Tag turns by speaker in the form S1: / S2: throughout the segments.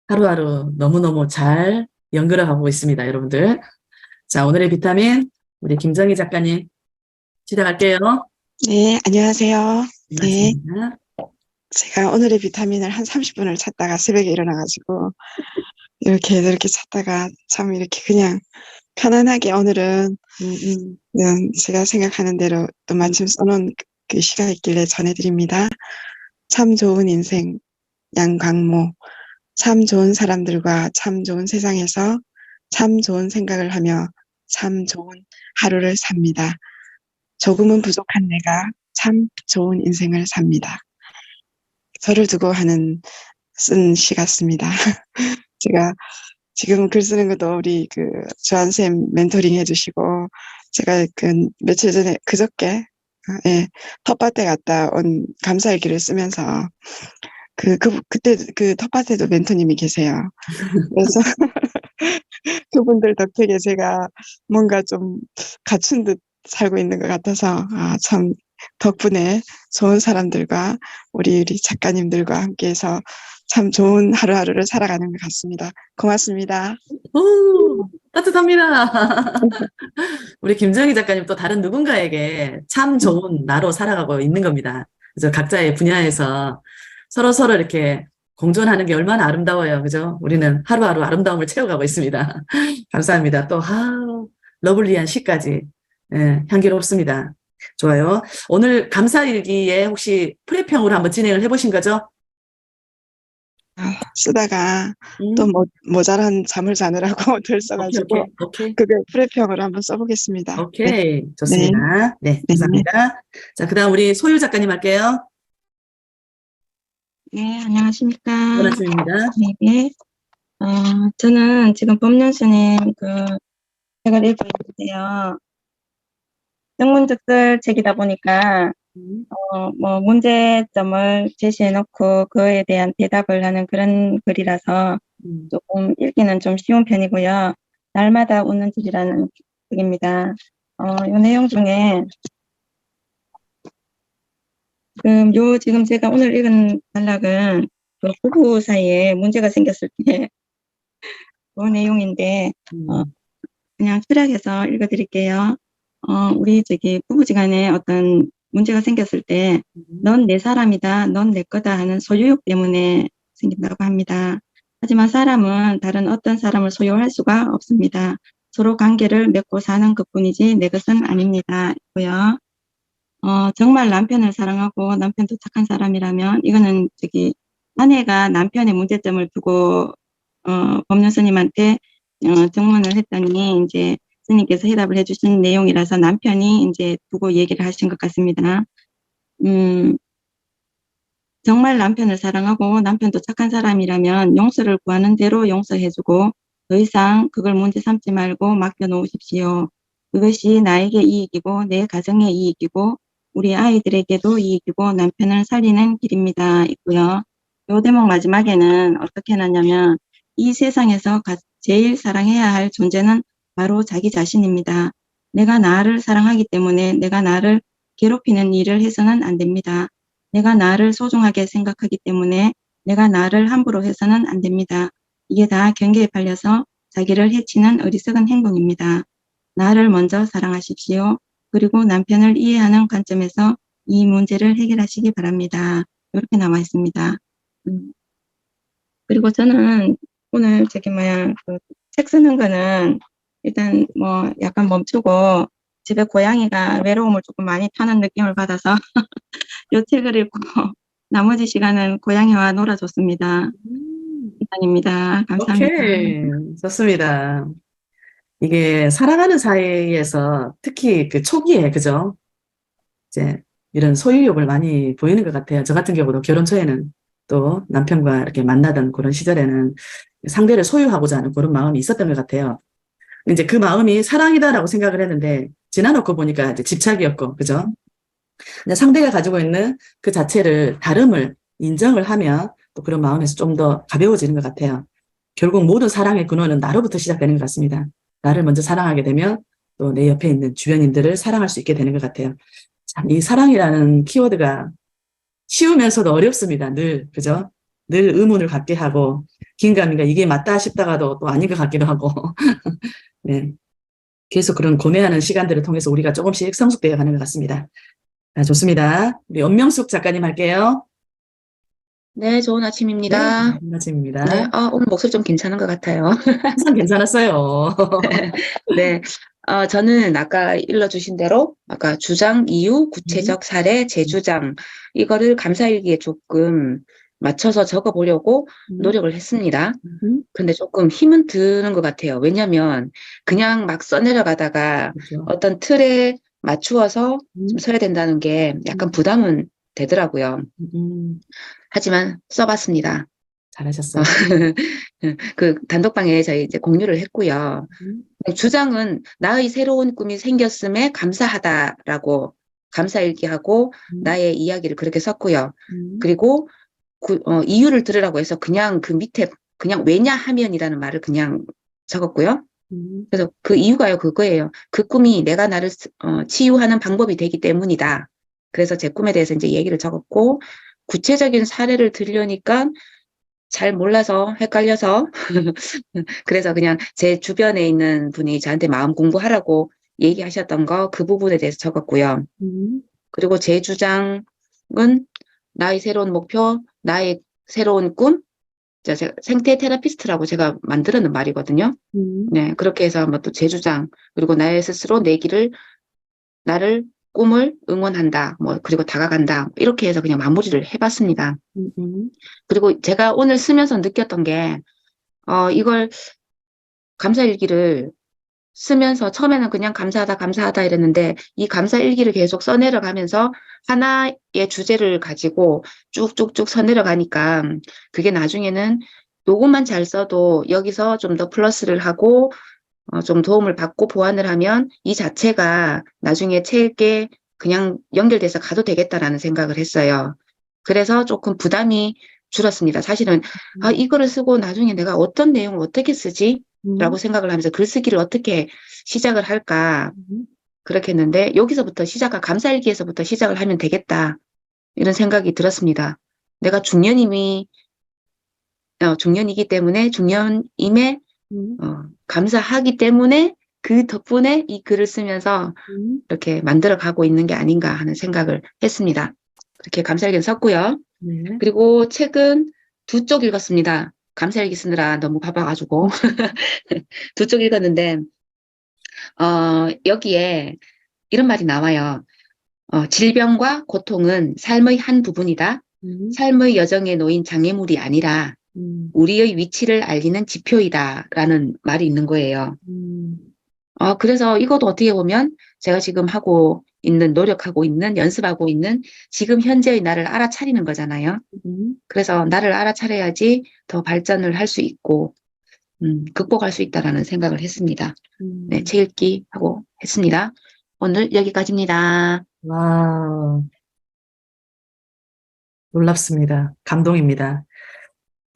S1: 하루하루 너무너무 잘 연결해 가고 있습니다, 여러분들. 자, 오늘의 비타민, 우리 김정희 작가님, 시작할게요.
S2: 네, 안녕하세요. 네,
S1: 반갑습니다.
S2: 제가 오늘의 비타민을 한 30분을 찾다가 새벽에 일어나가지고 이렇게 저렇게 찾다가 참 이렇게 그냥 편안하게 오늘은 그냥 제가 생각하는 대로 또 마침 써놓은 그 시가 있길래 전해드립니다. 참 좋은 인생, 양광모. 참 좋은 사람들과 참 좋은 세상에서 참 좋은 생각을 하며 참 좋은 하루를 삽니다. 조금은 부족한 내가 참 좋은 인생을 삽니다. 저를 두고 쓴 시 같습니다. 제가 지금 글 쓰는 것도 우리 그 조한쌤 멘토링 해주시고, 제가 그 며칠 전에 그저께 예, 텃밭에 갔다 온 감사일기를 쓰면서 그때 그 텃밭에도 멘토님이 계세요. 그래서 그분들 덕택에 제가 뭔가 좀 갖춘 듯 살고 있는 것 같아서, 참, 덕분에 좋은 사람들과 우리 작가님들과 함께해서 참 좋은 하루하루를 살아가는 것 같습니다. 고맙습니다.
S1: 오, 따뜻합니다. 우리 김정희 작가님 또 다른 누군가에게 참 좋은 나로 살아가고 있는 겁니다. 그래서 각자의 분야에서 서로 이렇게 공존하는 게 얼마나 아름다워요. 그죠? 우리는 하루하루 아름다움을 채워가고 있습니다. 감사합니다. 또, 러블리한 시까지. 예, 향기롭습니다. 좋아요. 오늘 감사일기에 혹시 프레평으로 한번 진행을 해보신 거죠?
S2: 쓰다가 또
S1: 음,
S2: 모자란 잠을 자느라고 덜
S1: 오케이,
S2: 써가지고
S1: 오케이, 오케이.
S2: 그걸 프레평으로 한번 써보겠습니다. 네,
S1: 오케이.
S2: 네,
S1: 좋습니다. 네,
S2: 네.
S1: 감사합니다. 자, 그 다음 우리 소유 작가님 할게요.
S3: 네, 안녕하십니까.
S1: 원하십니다.
S3: 네, 저는 지금 법륜스님 책을 읽고 있는데요. 영문특설 책이다 보니까, 문제점을 제시해놓고 그에 대한 대답을 하는 그런 글이라서 조금 읽기는 좀 쉬운 편이고요. 날마다 웃는 집이라는 책입니다. 이 내용 중에, 지금 제가 오늘 읽은 단락은 그 부부 사이에 문제가 생겼을 때 그 내용인데, 그냥 요약해서 읽어드릴게요. 우리 부부지간에 어떤 문제가 생겼을 때, 넌 내 사람이다, 넌 내 거다 하는 소유욕 때문에 생긴다고 합니다. 하지만 사람은 다른 어떤 사람을 소유할 수가 없습니다. 서로 관계를 맺고 사는 것뿐이지 내 것은 아닙니다. 있고요. 정말 남편을 사랑하고 남편도 착한 사람이라면 이거는 아내가 남편의 문제점을 두고 법률 스님한테 증문을 했더니 이제 스님께서 해답을 해주신 내용이라서 남편이 이제 두고 얘기를 하신 것 같습니다. 정말 남편을 사랑하고 남편도 착한 사람이라면 용서를 구하는 대로 용서해주고 더 이상 그걸 문제 삼지 말고 맡겨놓으십시오. 그것이 나에게 이익이고 내 가정에 이익이고 우리 아이들에게도 이익이고 남편을 살리는 길입니다. 있고요. 요 대목 마지막에는 어떻게 해놨냐면 이 세상에서 제일 사랑해야 할 존재는 바로 자기 자신입니다. 내가 나를 사랑하기 때문에 내가 나를 괴롭히는 일을 해서는 안 됩니다. 내가 나를 소중하게 생각하기 때문에 내가 나를 함부로 해서는 안 됩니다. 이게 다 경계에 팔려서 자기를 해치는 어리석은 행동입니다. 나를 먼저 사랑하십시오. 그리고 남편을 이해하는 관점에서 이 문제를 해결하시기 바랍니다. 이렇게 나와 있습니다. 그리고 저는 오늘 책 쓰는 거는 일단 약간 멈추고 집에 고양이가 외로움을 조금 많이 타는 느낌을 받아서 이 책을 읽고 나머지 시간은 고양이와 놀아줬습니다. 이상입니다. 감사합니다.
S1: 오케이. 좋습니다. 이게 사랑하는 사이에서 특히 그 초기에, 그죠? 이제 이런 소유욕을 많이 보이는 것 같아요. 저 같은 경우도 결혼 초에는 또 남편과 이렇게 만나던 그런 시절에는 상대를 소유하고자 하는 그런 마음이 있었던 것 같아요. 이제 그 마음이 사랑이다라고 생각을 했는데 지나놓고 보니까 이제 집착이었고, 그죠? 근데 상대가 가지고 있는 그 자체를, 다름을 인정을 하면 또 그런 마음에서 좀 더 가벼워지는 것 같아요. 결국 모든 사랑의 근원은 나로부터 시작되는 것 같습니다. 나를 먼저 사랑하게 되면 또 내 옆에 있는 주변인들을 사랑할 수 있게 되는 것 같아요. 참, 이 사랑이라는 키워드가 쉬우면서도 어렵습니다. 늘, 그죠? 늘 의문을 갖게 하고, 긴가민가 이게 맞다 싶다가도 또 아닌 것 같기도 하고. 네. 계속 그런 고뇌하는 시간들을 통해서 우리가 조금씩 성숙되어 가는 것 같습니다. 아, 좋습니다. 우리 엄명숙 작가님 할게요.
S4: 네, 좋은
S1: 네,
S4: 아침입니다.
S1: 마침입니다.
S4: 네, 오늘 목소리 좀 괜찮은 것 같아요.
S1: 항상 괜찮았어요.
S4: 네, 저는 아까 일러주신 대로, 아까 주장, 이유, 구체적 사례, 재주장, 이거를 감사일기에 조금 맞춰서 적어보려고 노력을 했습니다. 근데 조금 힘은 드는 것 같아요. 왜냐면, 그냥 막 써내려가다가
S1: 그렇죠.
S4: 어떤 틀에 맞추어서 좀 써야 된다는 게 약간 부담은 되더라고요. 하지만 써봤습니다.
S1: 잘하셨어요.
S4: 그 단독방에 저희 이제 공유를 했고요. 주장은 나의 새로운 꿈이 생겼음에 감사하다라고 감사일기하고 나의 이야기를 그렇게 썼고요. 그리고 이유를 들으라고 해서 그냥 그 밑에 그냥 왜냐하면이라는 말을 그냥 적었고요. 그래서 그 이유가요, 그거예요. 그 꿈이 내가 나를 치유하는 방법이 되기 때문이다. 그래서 제 꿈에 대해서 이제 얘기를 적었고, 구체적인 사례를 들려니까 잘 몰라서 헷갈려서 그래서 그냥 제 주변에 있는 분이 저한테 마음 공부하라고 얘기하셨던 거 그 부분에 대해서 적었고요. 그리고 제 주장은 나의 새로운 목표, 나의 새로운 꿈, 제가 생태 테라피스트라고 제가 만들어놓은 말이거든요. 네, 그렇게 해서 뭐 또 제 주장, 그리고 나의 스스로 내 길을, 나를 꿈을 응원한다, 뭐, 그리고 다가간다, 이렇게 해서 그냥 마무리를 해봤습니다. 그리고 제가 오늘 쓰면서 느꼈던 게, 이걸 감사일기를 쓰면서 처음에는 그냥 감사하다 이랬는데 이 감사일기를 계속 써내려가면서 하나의 주제를 가지고 쭉쭉쭉 써내려가니까 그게 나중에는 요것만 잘 써도 여기서 좀 더 플러스를 하고 좀 도움을 받고 보완을 하면 이 자체가 나중에 책에 그냥 연결돼서 가도 되겠다라는 생각을 했어요. 그래서 조금 부담이 줄었습니다. 사실은 이거를 쓰고 나중에 내가 어떤 내용을 어떻게 쓰지? 라고 생각을 하면서 글쓰기를 어떻게 시작을 할까 그렇게 했는데 여기서부터 감사일기에서부터 시작을 하면 되겠다 이런 생각이 들었습니다. 내가 중년이기 때문에 중년임에 감사하기 때문에 그 덕분에 이 글을 쓰면서 이렇게 만들어가고 있는 게 아닌가 하는 생각을 했습니다. 그렇게 감사일기를 썼고요. 그리고 책은 2쪽 읽었습니다. 감사일기 쓰느라 너무 바빠가지고 2쪽 읽었는데 여기에 이런 말이 나와요. 질병과 고통은 삶의 한 부분이다. 삶의 여정에 놓인 장애물이 아니라 우리의 위치를 알리는 지표이다 라는 말이 있는 거예요. 그래서 이것도 어떻게 보면 제가 지금 노력하고 있는, 연습하고 있는 지금 현재의 나를 알아차리는 거잖아요. 그래서 나를 알아차려야지 더 발전을 할 수 있고, 극복할 수 있다라는 생각을 했습니다. 네, 책 읽기 하고 했습니다. 오늘 여기까지입니다.
S1: 와, 놀랍습니다. 감동입니다.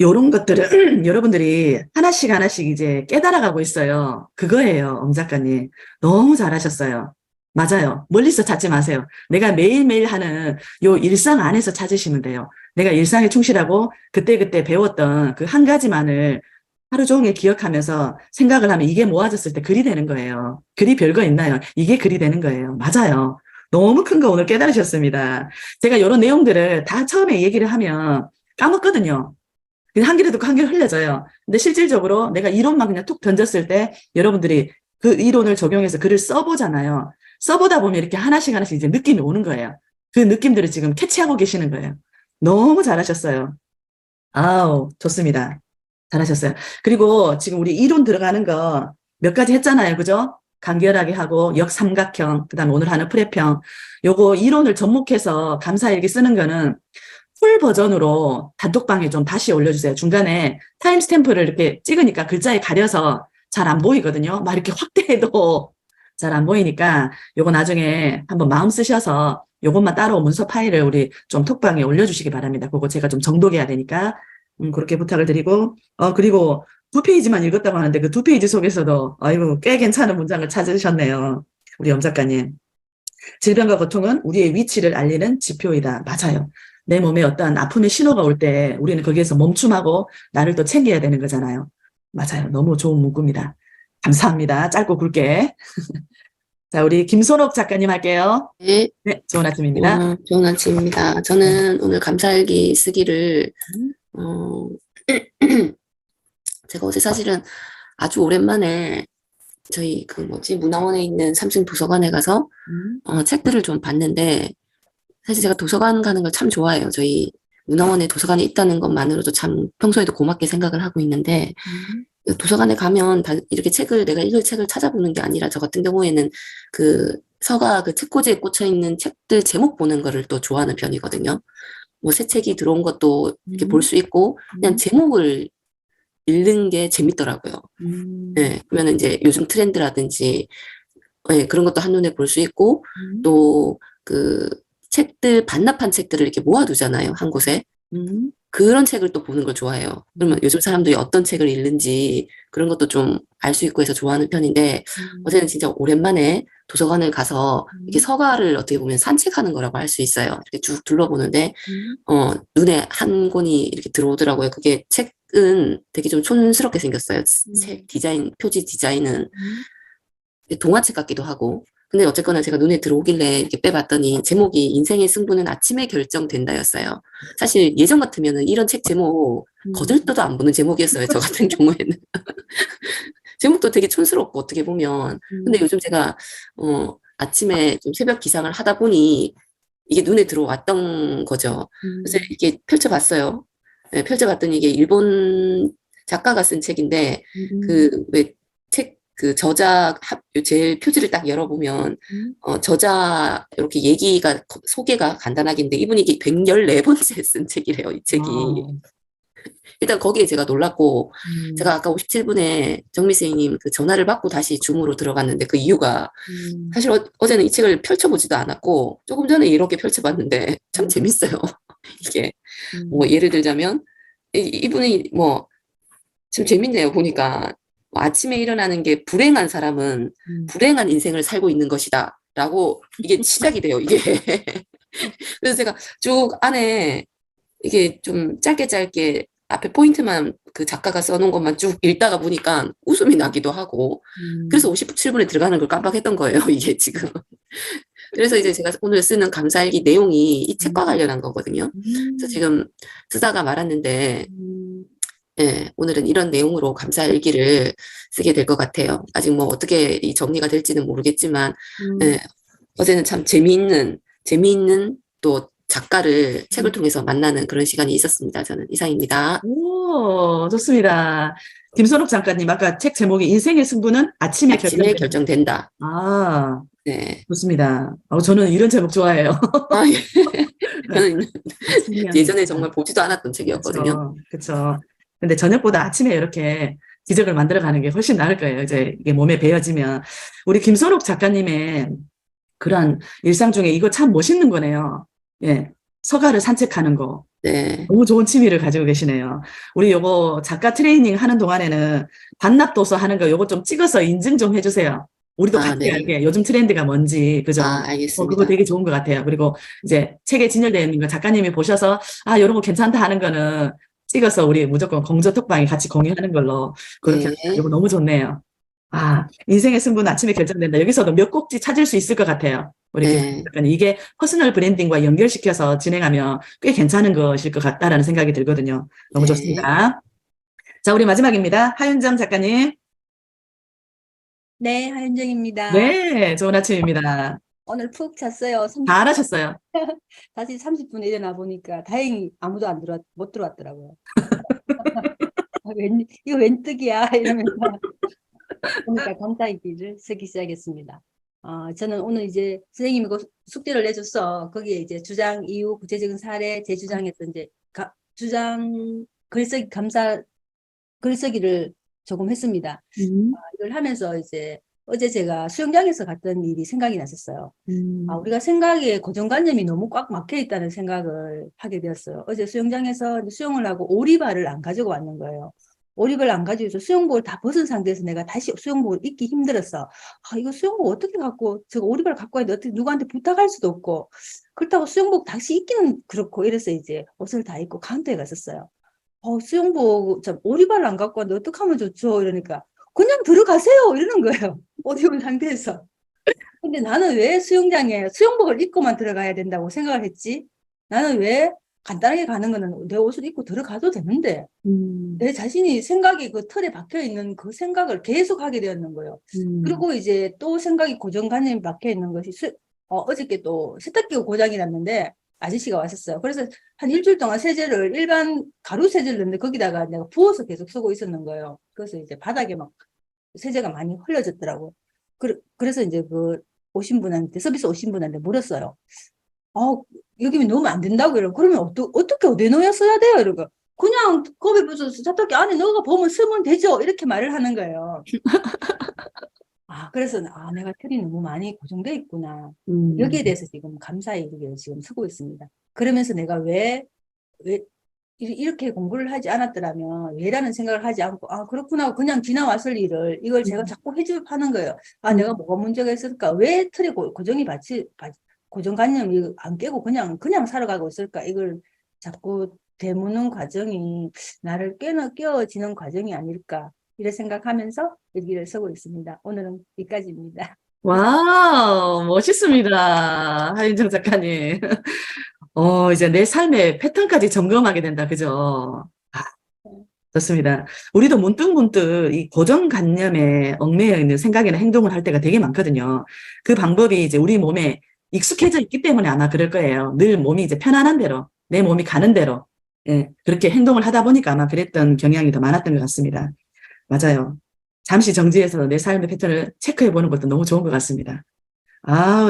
S1: 요런 것들을 여러분들이 하나씩 이제 깨달아가고 있어요. 그거예요, 엄 작가님. 너무 잘하셨어요. 맞아요. 멀리서 찾지 마세요. 내가 매일매일 하는 요 일상 안에서 찾으시면 돼요. 내가 일상에 충실하고 그때그때 배웠던 그 한 가지만을 하루 종일 기억하면서 생각을 하면 이게 모아졌을 때 글이 되는 거예요. 글이 별거 있나요? 이게 글이 되는 거예요. 맞아요. 너무 큰 거 오늘 깨달으셨습니다. 제가 이런 내용들을 다 처음에 얘기를 하면 까먹거든요. 그냥 한 귀로 듣고 한 귀로 흘려져요. 근데 실질적으로 내가 이론만 그냥 툭 던졌을 때 여러분들이 그 이론을 적용해서 글을 써보잖아요. 써보다 보면 이렇게 하나씩 이제 느낌이 오는 거예요. 그 느낌들을 지금 캐치하고 계시는 거예요. 너무 잘하셨어요. 아우, 좋습니다. 잘하셨어요. 그리고 지금 우리 이론 들어가는 거 몇 가지 했잖아요. 그죠? 간결하게 하고 역삼각형, 그 다음에 오늘 하는 프레평. 요거 이론을 접목해서 감사일기 쓰는 거는 풀 버전으로 단톡방에 좀 다시 올려주세요. 중간에 타임스탬프를 이렇게 찍으니까 글자에 가려서 잘 안 보이거든요. 막 이렇게 확대해도 잘 안 보이니까 요거 나중에 한번 마음 쓰셔서 요것만 따로 문서 파일을 우리 좀 톡방에 올려주시기 바랍니다. 그거 제가 좀 정독해야 되니까 그렇게 부탁을 드리고 그리고 2페이지만 읽었다고 하는데 그 2페이지 속에서도 아이고 꽤 괜찮은 문장을 찾으셨네요. 우리 엄 작가님. 질병과 고통은 우리의 위치를 알리는 지표이다. 맞아요. 내 몸에 어떤 아픔의 신호가 올 때 우리는 거기에서 멈춤하고 나를 또 챙겨야 되는 거잖아요. 맞아요. 너무 좋은 문구입니다. 감사합니다. 짧고 굵게. 자, 우리 김선옥 작가님 할게요.
S5: 네,
S1: 네, 좋은 아침입니다.
S5: 좋은 아침입니다. 저는 오늘 감사일기 쓰기를, 어, 제가 어제 사실은 아주 오랜만에 저희 문화원에 있는 3층 도서관에 가서, 책들을 좀 봤는데, 사실 제가 도서관 가는 걸 참 좋아해요. 저희 문화원에 도서관이 있다는 것만으로도 참 평소에도 고맙게 생각을 하고 있는데, 도서관에 가면 이렇게 내가 읽을 책을 찾아보는 게 아니라 저 같은 경우에는 서가 책꽂이에 꽂혀 있는 책들 제목 보는 거를 또 좋아하는 편이거든요. 뭐 새 책이 들어온 것도 이렇게 볼 수 있고, 그냥 제목을 읽는 게 재밌더라고요. 네, 그러면 이제 요즘 트렌드라든지, 네, 그런 것도 한눈에 볼 수 있고, 또 책들, 반납한 책들을 이렇게 모아두잖아요, 한 곳에. 그런 책을 또 보는 걸 좋아해요. 그러면 요즘 사람들이 어떤 책을 읽는지 그런 것도 좀 알 수 있고 해서 좋아하는 편인데, 어제는 진짜 오랜만에 도서관을 가서 이렇게 서가를 어떻게 보면 산책하는 거라고 할 수 있어요. 이렇게 쭉 둘러보는데, 눈에 한 권이 이렇게 들어오더라고요. 그게 책은 되게 좀 촌스럽게 생겼어요. 책 디자인, 표지 디자인은 동화책 같기도 하고. 근데 어쨌거나 제가 눈에 들어오길래 이렇게 빼봤더니 제목이 인생의 승부는 아침에 결정된다였어요. 사실 예전 같으면은 이런 책 제목 거들떠도 안 보는 제목이었어요. 저 같은 경우에는. 제목도 되게 촌스럽고 어떻게 보면. 근데 요즘 제가 아침에 좀 새벽 기상을 하다 보니 이게 눈에 들어왔던 거죠. 그래서 이게 펼쳐봤어요. 네, 펼쳐봤더니 이게 일본 작가가 쓴 책인데 저자 제일 표지를 딱 열어보면 저자 이렇게 얘기가 소개가 간단하게 있는데 이분이 이게 114번째 쓴 책이래요. 이 책이. 일단 거기에 제가 놀랐고 제가 아까 57분에 정미 선생님 전화를 받고 다시 줌으로 들어갔는데 그 이유가 사실 어제는 이 책을 펼쳐보지도 않았고 조금 전에 이렇게 펼쳐봤는데 참 재밌어요. 이게 뭐 예를 들자면 이분이 뭐 좀 재밌네요. 보니까 아침에 일어나는 게 불행한 사람은 불행한 인생을 살고 있는 것이다 라고 이게 시작이 돼요. 이게 그래서 제가 쭉 안에 이게 좀 짧게 앞에 포인트만 그 작가가 써놓은 것만 쭉 읽다가 보니까 웃음이 나기도 하고 그래서 57분에 들어가는 걸 깜빡했던 거예요. 이게 지금. 그래서 이제 제가 오늘 쓰는 감사일기 내용이 이 책과 관련한 거거든요. 그래서 지금 쓰다가 말았는데 예, 오늘은 이런 내용으로 감사일기를 쓰게 될 것 같아요. 아직 뭐 어떻게 이 정리가 될지는 모르겠지만 예, 어제는 참 재미있는 또 작가를 책을 통해서 만나는 그런 시간이 있었습니다. 저는 이상입니다.
S1: 오, 좋습니다. 김선욱 작가님, 아까 책 제목이 인생의 승부는 아침에
S5: 결정된다.
S1: 아,
S5: 네.
S1: 좋습니다. 저는 이런 제목 좋아해요.
S5: 아, 예. 저는 예전에 정말 보지도 않았던 책이었거든요.
S1: 그렇죠. 근데 저녁보다 아침에 이렇게 기적을 만들어가는 게 훨씬 나을 거예요. 이제 이게 몸에 배어지면. 우리 김선욱 작가님의 그런 일상 중에 이거 참 멋있는 거네요. 예. 서가를 산책하는 거.
S5: 네.
S1: 너무 좋은 취미를 가지고 계시네요. 우리 요거 작가 트레이닝 하는 동안에는 반납도서 하는 거 요거 좀 찍어서 인증 좀 해주세요. 우리도 같이
S5: 네.
S1: 알게 요즘 트렌드가 뭔지, 그죠?
S5: 알겠습니다.
S1: 그거 되게 좋은 것 같아요. 그리고 이제 책에 진열되어 있는 거 작가님이 보셔서, 요런 거 괜찮다 하는 거는 찍어서 우리 무조건 공저 톡방에 같이 공유하는 걸로, 그렇게,
S5: 네.
S1: 이거 너무 좋네요. 인생의 승부는 아침에 결정된다. 여기서도 몇 꼭지 찾을 수 있을 것 같아요. 우리
S5: 네.
S1: 작가님. 이게 퍼스널 브랜딩과 연결시켜서 진행하면 꽤 괜찮은 것일 것 같다라는 생각이 들거든요. 너무
S5: 네.
S1: 좋습니다. 자, 우리 마지막입니다. 하윤정 작가님.
S6: 네, 하윤정입니다.
S1: 네, 좋은 아침입니다.
S6: 오늘 푹 잤어요.
S1: 잘하셨어요.
S6: 다시 30분에 일어나 보니까 다행히 아무도 못 들어왔더라고요. 이거 웬 떡이야? 이러면서 보니까 감사일기를 쓰기 시작했습니다. 저는 오늘 이제 선생님이 숙제를 내줘서 거기에 이제 주장, 이유, 구체적인 사례, 제 주장했던 이제 주장 글쓰기를 조금 했습니다. 이걸 하면서 이제 어제 제가 수영장에서 갔던 일이 생각이 났었어요. 우리가 생각에 고정관념이 너무 꽉 막혀 있다는 생각을 하게 되었어요. 어제 수영장에서 수영을 하고 오리발을 안 가지고 왔는 거예요. 오리발 안 가지고 있어. 수영복을 다 벗은 상태에서 내가 다시 수영복을 입기 힘들었어. 아, 이거 수영복 어떻게 갖고, 저거 오리발 갖고 왔는데 어떻게 누구한테 부탁할 수도 없고. 그렇다고 수영복 다시 입기는 그렇고, 이래서 이제 옷을 다 입고 카운터에 갔었어요. 수영복, 오리발 안 갖고 왔는데 어떡하면 좋죠? 이러니까, 그냥 들어가세요! 이러는 거예요. 옷 입은 상태에서. 근데 나는 왜 수영장에 수영복을 입고만 들어가야 된다고 생각을 했지? 나는 왜 간단하게 가는 거는 내 옷을 입고 들어가도 되는데, 내 자신이 생각이 그 틀에 박혀 있는 그 생각을 계속 하게 되었는 거예요. 그리고 이제 또 생각이 고정관념이 박혀 있는 것이 어저께 또 세탁기가 고장이 났는데 아저씨가 왔었어요. 그래서 한 일주일 동안 세제를 일반 가루 세제를 넣는데 거기다가 내가 부어서 계속 쓰고 있었는 거예요. 그래서 이제 바닥에 막 세제가 많이 흘러졌더라고요. 그래서 이제 그 오신 분한테 서비스 오신 분한테 물었어요. 여기 넣으면 안 된다고 이러고 그러면 어떻게 어디 넣어야 써야 돼요? 이러고 그냥 컵에 부어서 세탁기 안에 넣어가 보면 쓰면 되죠. 이렇게 말을 하는 거예요. 그래서 내가 틀이 너무 많이 고정돼 있구나. 여기에 대해서 지금 감사의 일기를 지금 쓰고 있습니다. 그러면서 내가 왜 이렇게 공부를 하지 않았더라면 왜라는 생각을 하지 않고 그렇구나 그냥 지나왔을 일을 이걸 제가 자꾸 하는 거예요. 내가 뭐가 문제가 있을까? 왜 틀에 고정관념이 안 깨고 그냥 살아가고 있을까? 이걸 자꾸 되묻는 과정이 나를 깨어지는 과정이 아닐까? 이런 생각하면서 일기를 쓰고 있습니다. 오늘은 여기까지입니다.
S1: 와우, 멋있습니다. 하윤정 작가님. 이제 내 삶의 패턴까지 점검하게 된다. 그죠? 좋습니다. 우리도 문득문득 이 고정관념에 얽매여 있는 생각이나 행동을 할 때가 되게 많거든요. 그 방법이 이제 우리 몸에 익숙해져 있기 때문에 아마 그럴 거예요. 늘 몸이 이제 편안한 대로, 내 몸이 가는 대로, 그렇게 행동을 하다 보니까 아마 그랬던 경향이 더 많았던 것 같습니다. 맞아요. 잠시 정지해서 내 삶의 패턴을 체크해 보는 것도 너무 좋은 것 같습니다.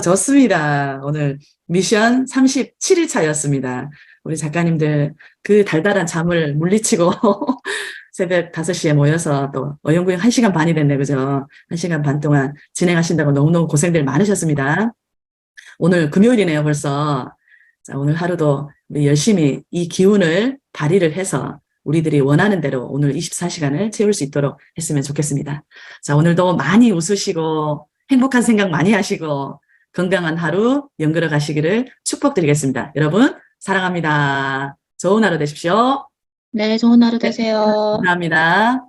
S1: 좋습니다. 오늘 미션 37일 차였습니다. 우리 작가님들 그 달달한 잠을 물리치고 새벽 5시에 모여서 또 어영부영 1시간 반이 됐네, 그죠? 1시간 반 동안 진행하신다고 너무너무 고생들 많으셨습니다. 오늘 금요일이네요, 벌써. 자, 오늘 하루도 우리 열심히 이 기운을 발휘를 해서 우리들이 원하는 대로 오늘 24시간을 채울 수 있도록 했으면 좋겠습니다. 자, 오늘도 많이 웃으시고 행복한 생각 많이 하시고 건강한 하루 연결해 가시기를 축복드리겠습니다. 여러분 사랑합니다. 좋은 하루 되십시오.
S4: 네, 좋은 하루 되세요.
S1: 감사합니다.